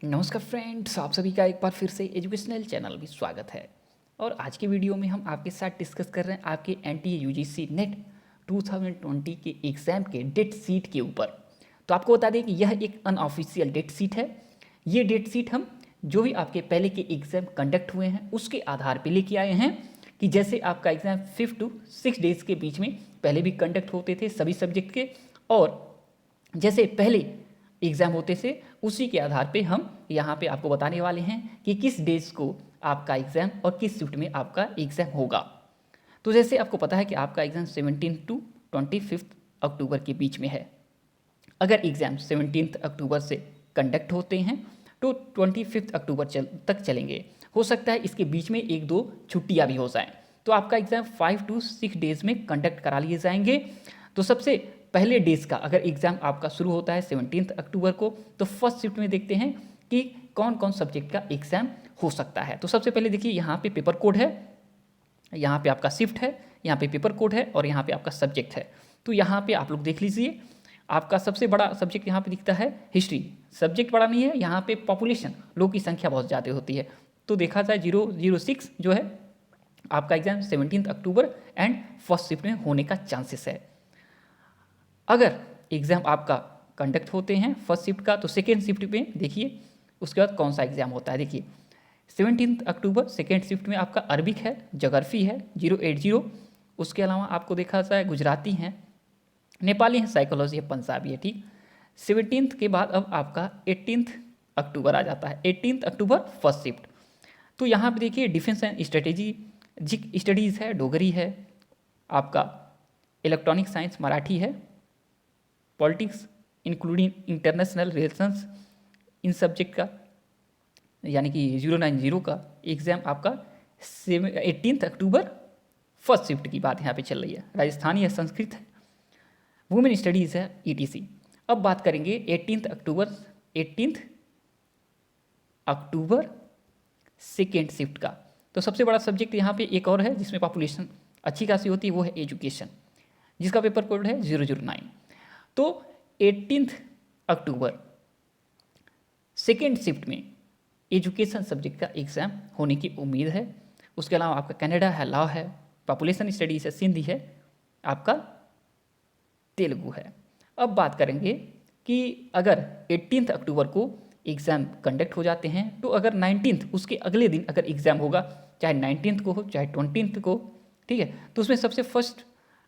नमस्कार फ्रेंड्स, आप सभी का एक बार फिर से एजुकेशनल चैनल में स्वागत है। और आज की वीडियो में हम आपके साथ डिस्कस कर रहे हैं आपके एनटीए यूजीसी नेट 2020 के एग्ज़ाम के डेट शीट के ऊपर। तो आपको बता दें कि यह एक अनऑफिशियल डेट शीट है। ये डेट शीट हम जो भी आपके पहले के एग्ज़ाम कंडक्ट हुए हैं उसके आधार पर लेके आए हैं कि जैसे आपका एग्ज़ाम 5 to 6 डेज़ के बीच में पहले भी कंडक्ट होते थे सभी सब्जेक्ट के, और जैसे पहले एग्ज़ाम होते थे उसी के आधार पे हम यहाँ पे आपको बताने वाले हैं कि किस डेज को आपका एग्ज़ाम और किस शिफ्ट में आपका एग्ज़ाम होगा। तो जैसे आपको पता है कि आपका एग्ज़ाम 17 to 25 अक्टूबर के बीच में है। अगर एग्ज़ाम 17 अक्टूबर से कंडक्ट होते हैं तो 25 अक्टूबर तक चलेंगे। हो सकता है इसके बीच में एक दो छुट्टियाँ भी हो जाएँ, तो आपका एग्ज़ाम 5 to 6 डेज़ में कंडक्ट करा लिए जाएंगे। तो सबसे पहले डेज का अगर एग्ज़ाम आपका शुरू होता है 17 अक्टूबर को, तो फर्स्ट शिफ्ट में देखते हैं कि कौन कौन सब्जेक्ट का एग्ज़ाम हो सकता है। तो सबसे पहले देखिए, यहाँ पे पेपर कोड है, यहाँ पे आपका शिफ्ट है, यहाँ पे पेपर कोड है और यहाँ पे आपका सब्जेक्ट है। तो यहाँ पे आप लोग देख लीजिए, आपका सबसे बड़ा सब्जेक्ट यहाँ पे दिखता है हिस्ट्री। सब्जेक्ट बड़ा नहीं है, यहाँ पे पॉपुलेशन, लोग की संख्या बहुत ज़्यादा होती है। तो देखा जाए 006 जो है आपका exam 17 October and first shift में होने का चांसेस है। अगर एग्ज़ाम आपका कंडक्ट होते हैं फर्स्ट शिफ्ट का, तो सेकेंड शिफ्ट में देखिए उसके बाद कौन सा एग्ज़ाम होता है। देखिए 17 अक्टूबर सेकेंड शिफ्ट में आपका अरबिक है, जोग्राफी है 080। उसके अलावा आपको देखा जाए गुजराती हैं, नेपाली है, साइकोलॉजी है, पंजाबी है। ठीक, 17 के बाद अब आपका 18 अक्टूबर आ जाता है। 18 अक्टूबर फर्स्ट शिफ्ट। तो यहाँ पे देखिए डिफेंस एंड स्ट्रेटेजिक स्टडीज़ है, डोगरी है, आपका इलेक्ट्रॉनिक साइंस मराठी है, पॉलिटिक्स इंक्लूडिंग इंटरनेशनल रिलेशंस, इन सब्जेक्ट का यानी कि 090 का एग्ज़ाम आपका 18 अक्टूबर फर्स्ट शिफ्ट की बात यहाँ पे चल रही है। राजस्थानी है, संस्कृत है, वुमेन स्टडीज़ है, ईटीसी। अब बात करेंगे 18 अक्टूबर सेकेंड शिफ्ट का। तो सबसे बड़ा सब्जेक्ट यहाँ पे एक और है जिसमें पॉपुलेशन अच्छी खासी होती है, वो है एजुकेशन, जिसका पेपर कोड है 009। तो 18 अक्टूबर सेकेंड शिफ्ट में एजुकेशन सब्जेक्ट का एग्ज़ाम होने की उम्मीद है। उसके अलावा आपका कनाडा है, लॉ है, पॉपुलेशन स्टडीज़ है, सिंधी है, आपका तेलुगु है। अब बात करेंगे कि अगर 18 अक्टूबर को एग्ज़ाम कंडक्ट हो जाते हैं, तो अगर 19 उसके अगले दिन अगर एग्ज़ाम होगा, चाहे 19 को हो चाहे 20 को, ठीक है, तो उसमें सबसे फर्स्ट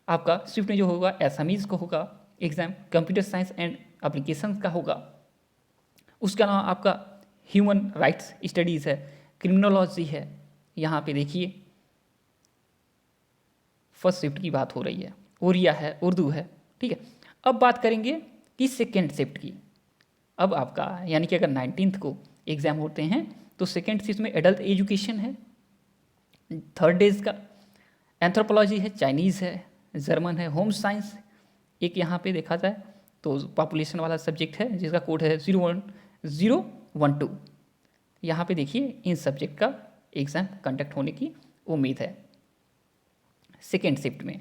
आपका शिफ्ट में जो होगा एसामीज़ को होगा exam, computer science and application का होगा। उसके अलावा आपका ह्यूमन राइट्स स्टडीज़ है, क्रिमिनोलॉजी है, यहाँ पे देखिए फर्स्ट शिफ्ट की बात हो रही है, ओरिया है, उर्दू है, ठीक है। अब बात करेंगे कि सेकेंड शिफ्ट की। अब आपका यानी कि अगर 19 को एग्ज़ाम होते हैं तो सेकेंड शिफ्ट में एडल्ट एजुकेशन है, थर्ड डेज का एंथ्रोपोलॉजी है, चाइनीज़ है, जर्मन है, होम साइंस एक यहाँ पे देखा जाए तो पॉपुलेशन वाला सब्जेक्ट है जिसका कोड है 01012। यहाँ पे देखिए इन सब्जेक्ट का एग्ज़ाम कंडक्ट होने की उम्मीद है सेकेंड शिफ्ट में,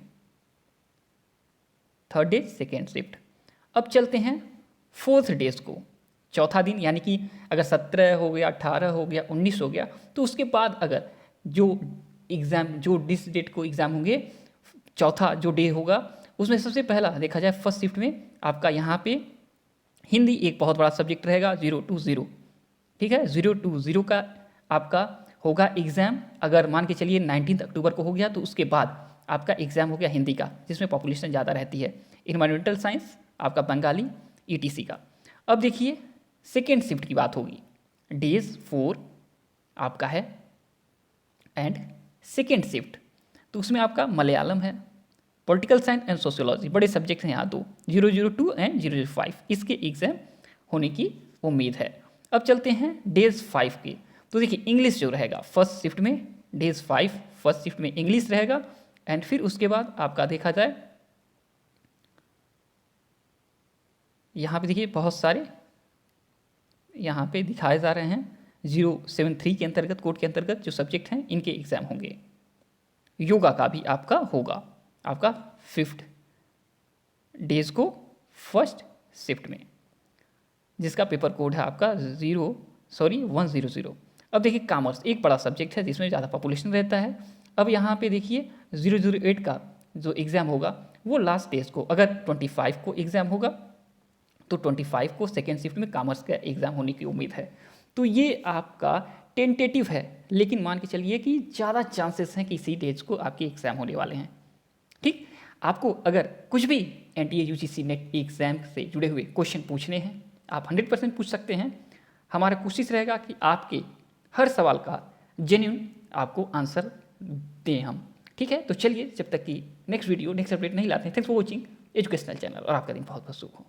थर्ड डे सेकेंड शिफ्ट। अब चलते हैं फोर्थ डेज को, चौथा दिन, यानी कि अगर 17 हो गया, 18 हो गया, 19 हो गया, तो उसके बाद अगर जो एग्ज़ाम जो जिस डेट को एग्ज़ाम होंगे, चौथा जो डे होगा उसमें सबसे पहला देखा जाए फर्स्ट शिफ्ट में आपका यहाँ पे हिंदी एक बहुत बड़ा सब्जेक्ट रहेगा 020, ठीक है। 020 का आपका होगा एग्ज़ाम। अगर मान के चलिए 19 अक्टूबर को हो गया तो उसके बाद आपका एग्ज़ाम हो गया हिंदी का, जिसमें पॉपुलेशन ज़्यादा रहती है। इन्वायरमेंटल साइंस आपका बंगाली, ईटीसी का। अब देखिए सेकेंड शिफ्ट की बात होगी, डेज 4 आपका है एंड सेकेंड शिफ्ट, तो उसमें आपका मलयालम है, पॉलिटिकल साइंस एंड सोशियोलॉजी, बड़े सब्जेक्ट हैं यहाँ दो, 002 एंड 005, इसके एग्ज़ाम होने की उम्मीद है। अब चलते हैं डेज 5 के। तो देखिए इंग्लिश जो रहेगा फर्स्ट शिफ्ट में, डेज 5 फर्स्ट शिफ्ट में इंग्लिश रहेगा एंड फिर उसके बाद आपका देखा जाए यहाँ पे देखिए बहुत सारे यहाँ पे दिखाए जा रहे हैं, 073 के अंतर्गत, कोड के अंतर्गत जो सब्जेक्ट हैं इनके एग्ज़ाम होंगे। योगा का भी आपका होगा, आपका 5 डेज को फर्स्ट शिफ्ट में, जिसका पेपर कोड है आपका 100। अब देखिए कॉमर्स एक बड़ा सब्जेक्ट है जिसमें ज़्यादा पॉपुलेशन रहता है। अब यहाँ पे देखिए 008 का जो एग्ज़ाम होगा वो लास्ट टेस्ट को, अगर 25 को एग्ज़ाम होगा तो 25 को सेकेंड शिफ्ट में कॉमर्स का एग्ज़ाम होने की उम्मीद है। तो ये आपका टेंटेटिव है, लेकिन मान के चलिए कि ज़्यादा चांसेस हैं कि इसी डेज को आपके एग्ज़ाम होने वाले हैं। ठीक, आपको अगर कुछ भी एनटीए यूजीसी नेट एग्ज़ाम से जुड़े हुए क्वेश्चन पूछने हैं आप 100% पूछ सकते हैं। हमारा कोशिश रहेगा कि आपके हर सवाल का जेन्युइन आपको आंसर दें हम। ठीक है, तो चलिए जब तक कि नेक्स्ट वीडियो नेक्स्ट अपडेट नहीं लाते हैं, thanks for watching educational channel और आपका दिन बहुत बहुत शुभ हो।